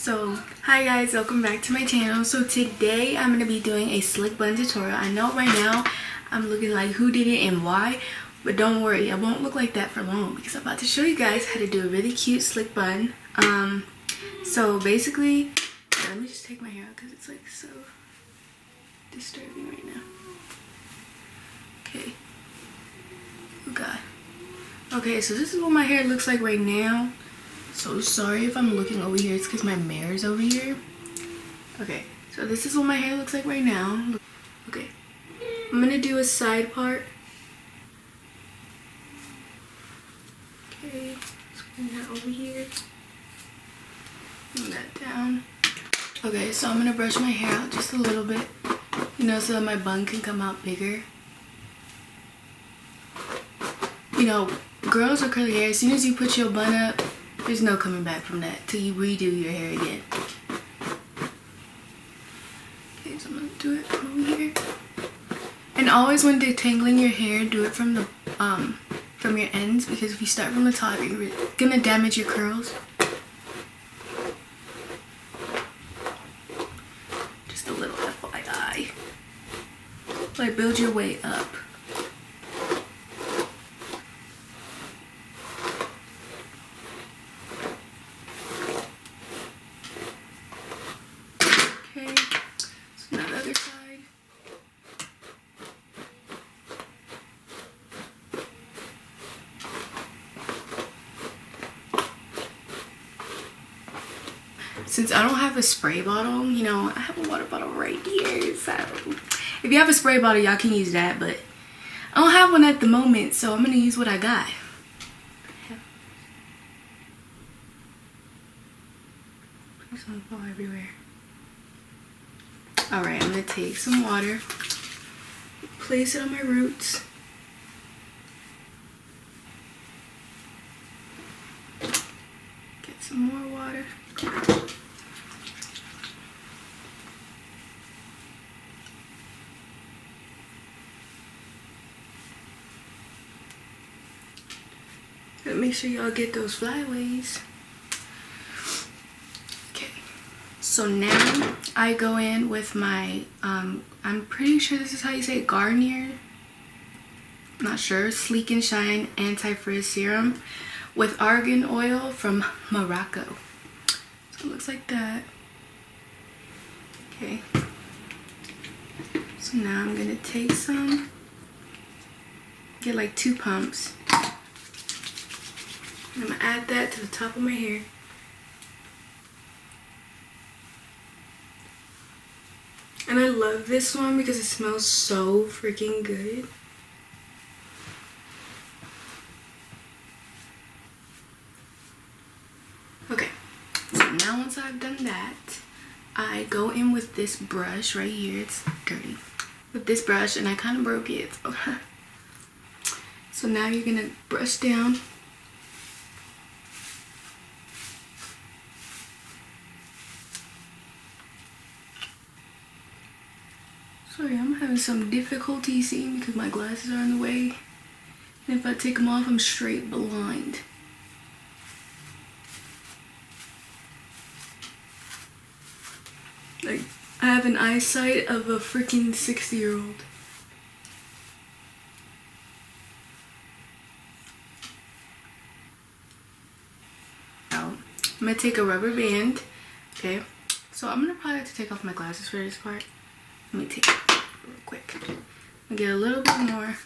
So hi guys, welcome back to my channel. So today I'm going to be doing a slick bun tutorial. I know right now I'm looking like who did it and why, but don't worry, I won't look like that for long because I'm about to show you guys how to do a really cute slick bun. So basically, let me just take my hair out because it's like so disturbing right now. Okay. Oh god. Okay, so this is what my hair looks like right now. So sorry if I'm looking over here, it's because my mirror's over here. Okay, so this is what my hair looks like right now. Okay, I'm gonna do a side part. Okay, let's bring that over here. Bring that down. Okay, so I'm gonna brush my hair out just a little bit, you know, so that my bun can come out bigger. You know, girls with curly hair, as soon as you put your bun up, there's no coming back from that till you redo your hair again. Okay, so I'm gonna do it over here. And always when detangling your hair, do it from the from your ends, because if you start from the top, you're gonna damage your curls. Just a little FYI. Like, build your way up. Since I don't have a spray bottle, you know, I have a water bottle right here. So if you have a spray bottle, y'all can use that, but I don't have one at the moment, so I'm gonna use what I got. There's some fall everywhere. Alright, I'm gonna take some water, place it on my roots. Get some more water. Make sure y'all get those flyaways. Okay, so now I go in with my I'm pretty sure this is how you say it, Garnier, not sure, Sleek and Shine Anti-Frizz Serum with argan oil from Morocco. So it looks like that. Okay, so now I'm gonna take some, get like 2 pumps. I'm gonna add that to the top of my hair. And I love this one because it smells so freaking good. Okay, so now once I've done that, I go in with this brush right here. It's dirty. With this brush, and I kind of broke it. So now you're gonna brush down. Sorry, I'm having some difficulty seeing because my glasses are in the way. And if I take them off, I'm straight blind. Like, I have an eyesight of a freaking 60-year-old. Now, I'm gonna take a rubber band. Okay, so I'm gonna probably have to take off my glasses for this part. Let me take it real quick. I get a little bit more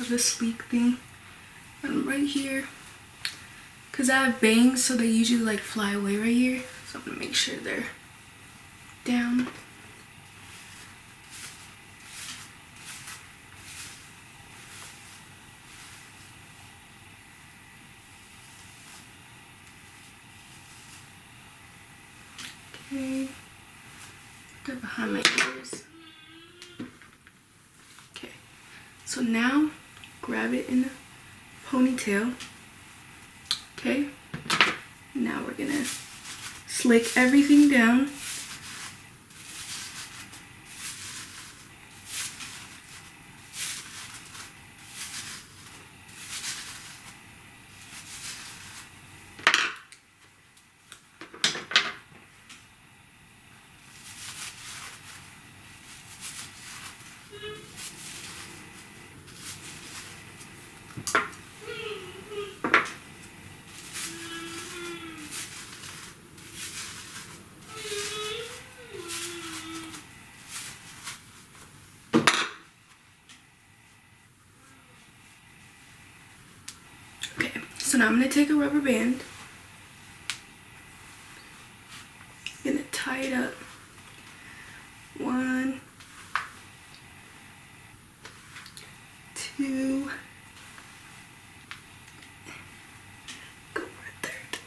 of the sleek thing. And right here, because I have bangs, so they usually like fly away right here. So I'm gonna make sure they're down. Okay. They're behind my ears. Okay, so now grab it in the ponytail. Okay, now we're gonna slick everything down. now I'm going to take a rubber band. I'm going to tie it up. 1, 2, go for a third.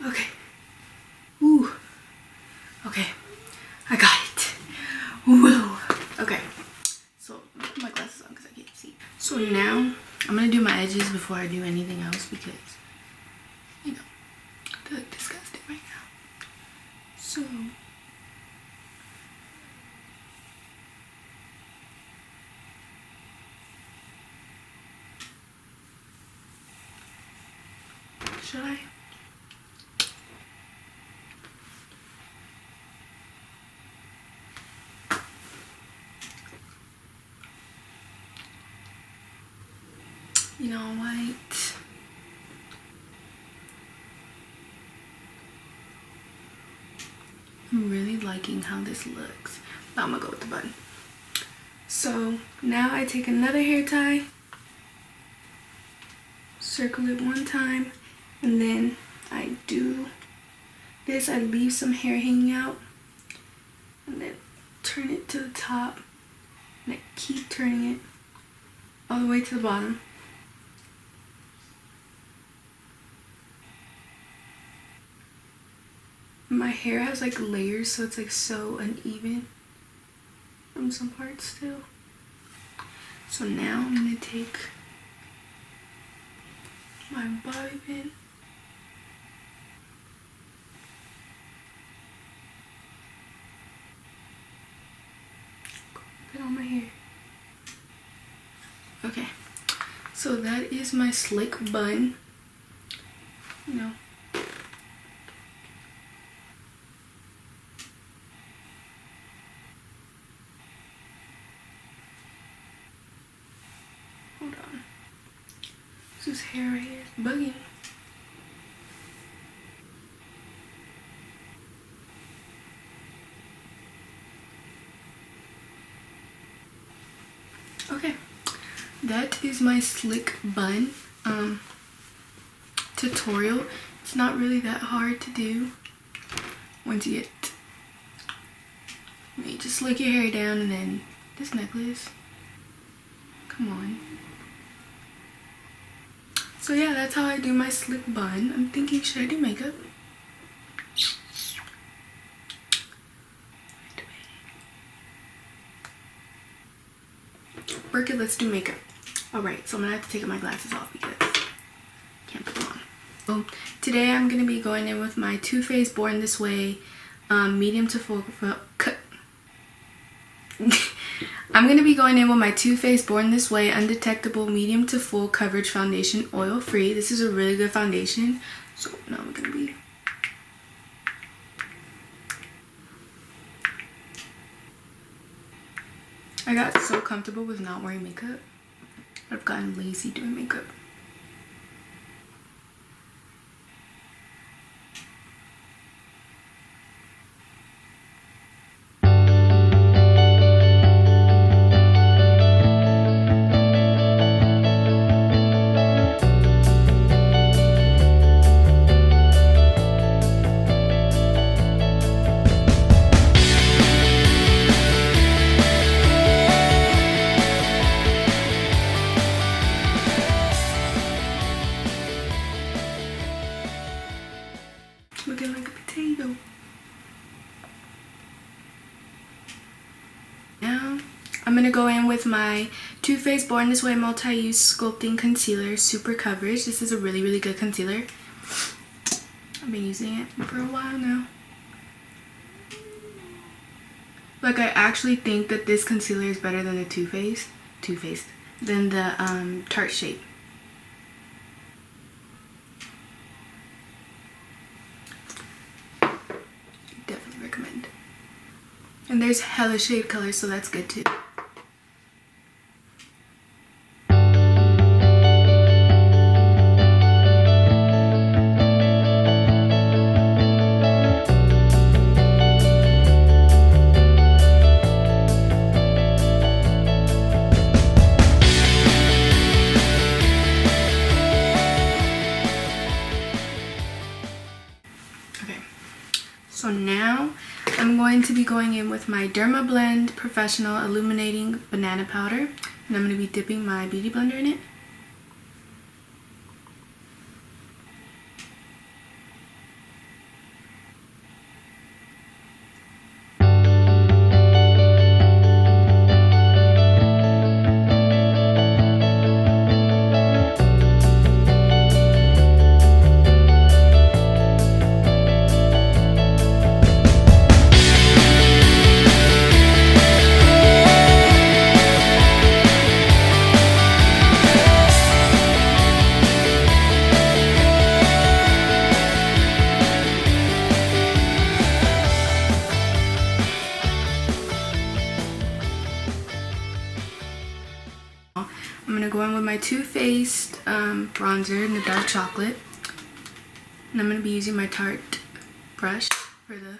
Okay. Ooh. Okay. I got it. Whoa. Okay. So I'm gonna put my glasses on because I can't see. So now I'm gonna do my edges before I do anything else because, you know, they look disgusting right now. So should I? You know what? I'm really liking how this looks. But I'm gonna go with the bun. So now I take another hair tie, circle it one time, and then I do this. I leave some hair hanging out, and then turn it to the top, and I keep turning it all the way to the bottom. My hair has like layers, so it's like so uneven from some parts still. So now I'm gonna take my bobby pin, put it on my hair. Okay, so that is my slick bun. You know, hold on. This hair right here is bugging. Okay, that is my slick bun tutorial. It's not really that hard to do once you get, you just slick your hair down, and then this necklace, come on. So yeah, that's how I do my slick bun. I'm thinking, should I do makeup? Work it, let's do makeup. Alright, so I'm gonna have to take my glasses off because I can't put them on. So today I'm gonna be going in with my Too Faced Born This Way medium to full I'm going to be going in with my Too Faced Born This Way Undetectable Medium to Full Coverage Foundation, oil free. This is a really good foundation. So now I'm going to be... I got so comfortable with not wearing makeup. I've gotten lazy doing makeup. Looking like a potato. Now I'm gonna go in with my Too Faced Born This Way Multi-Use Sculpting Concealer Super Coverage. This is a really, really good concealer. I've been using it for a while now. Like, I actually think that this concealer is better than the Too Faced, than the Tarte Shape. Definitely recommend. And there's hella shade colors, so that's good too. So now I'm going to be going in with my Dermablend Professional Illuminating Banana Powder, and I'm going to be dipping my beauty blender in it. I'm going to go in with my Too Faced bronzer in the dark chocolate. And I'm going to be using my Tarte brush for the...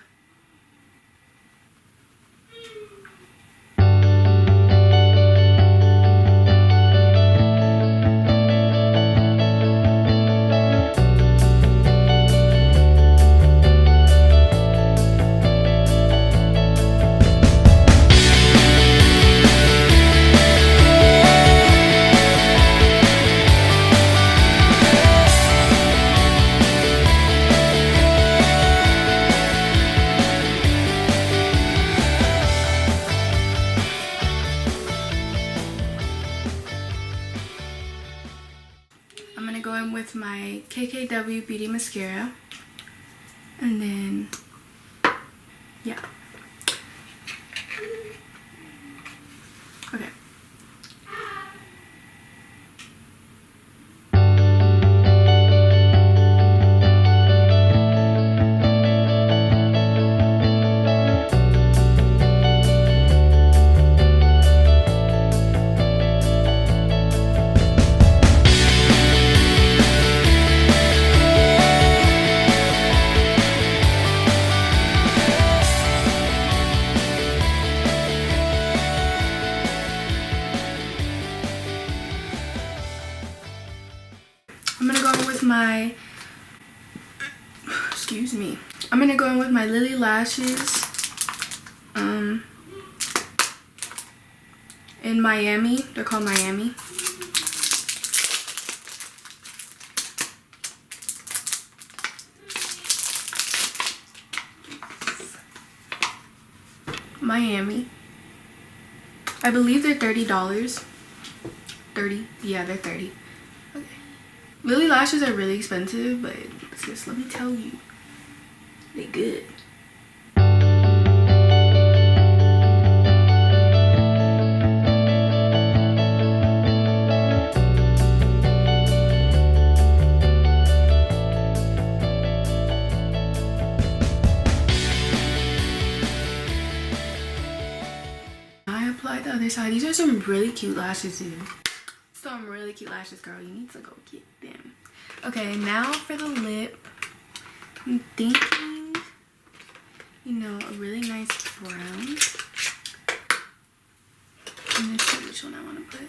I'm going to go in with my KKW Beauty Mascara. And then, yeah. Okay. I'm gonna go in with my, excuse me. I'm gonna go in with my Lily Lashes in Miami. They're called Miami. Miami. I believe they're $30. 30? Yeah, they're 30. Okay. Lily Lashes are really expensive, but just let me tell you, they good. I applied the other side. These are some really cute lashes, dude. Some really cute lashes, girl. You need to go get them. Okay, now for the lip. I'm thinking, you know, a really nice brown. Let me see which one I want to put.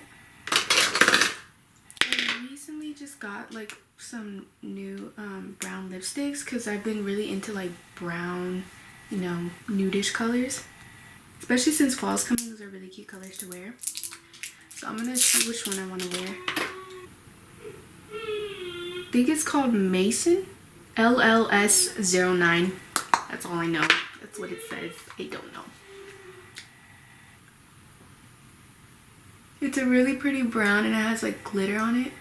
I recently just got like some new brown lipsticks because I've been really into like brown, you know, nudish colors. Especially since fall's coming, those are really cute colors to wear. So I'm gonna see which one I want to wear. I think it's called Mason LLS09. That's all I know. That's what it says. I don't know. It's a really pretty brown and it has like glitter on it.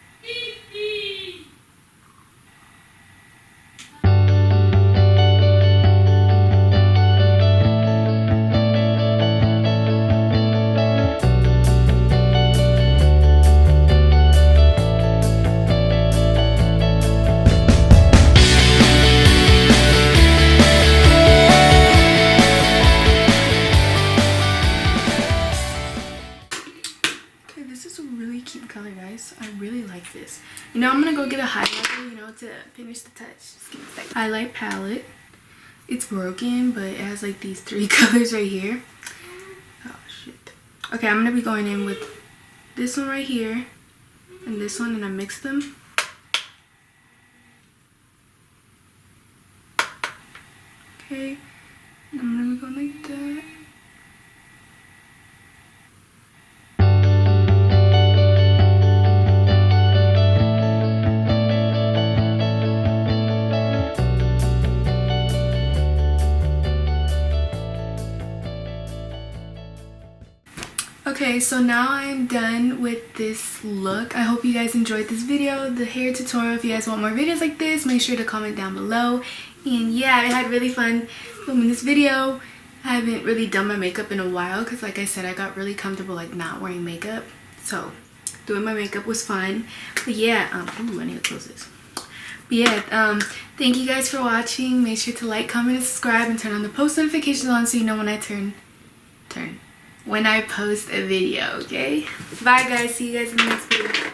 Color, guys. I really like this. You know, I'm gonna go get a highlighter, you know, to finish the touch. Just give me a second. Highlight palette. It's broken, but it has like these 3 colors right here. Oh shit. Okay, I'm gonna be going in with this one right here and this one, and I mix them. Okay. Okay, and I'm gonna be going like that. Okay, so now I'm done with this look. I hope you guys enjoyed this video, the hair tutorial. If you guys want more videos like this, make sure to comment down below. And yeah, I had really fun filming this video. I haven't really done my makeup in a while because like I said, I got really comfortable like not wearing makeup. So doing my makeup was fun. But yeah, ooh, I need to close this. But yeah, thank you guys for watching. Make sure to like, comment, and subscribe, and turn on the post notifications on so you know when I when I post a video, okay? Bye guys, see you guys in the next video.